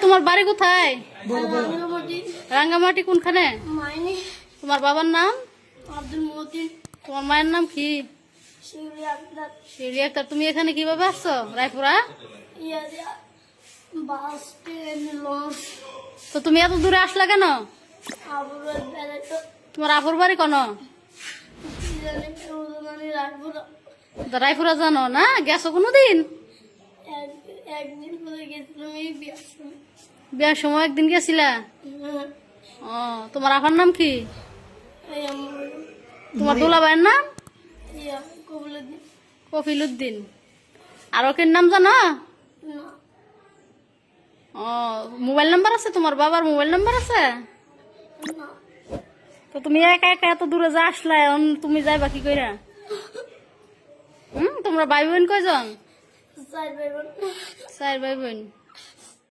তোমার বাড়ি কোথায়? রাঙ্গামাটি কোনখানে? তোমার বাবার নাম? তোমার মায়ের নাম কি? শিউলি আক্তার। তুমি এখানে কিভাবে আসছো রায়পুরা? তো তুমি এত দূরে আসলা কেন? তোমার আপুর বাড়ি কোন? রায়পুরা জানো না? গেছো কোনোদিন? বিয়ার সময় একদিন গেছিলা? ও, তোমার আপার নাম কি? তোমার দুলাভাইয়ের নাম? কফিল উদ্দিন। আর ওকে নাম জানো? ও, মোবাইল নাম্বার আছে তোমার বাবার? মোবাইল নাম্বার আছে? তো তুমি একা একা এত দূরে যা আসলা, তুমি যাইবা কি কইরা? তোমরা ভাই বোন কয়জন? 4 ভাই বোন।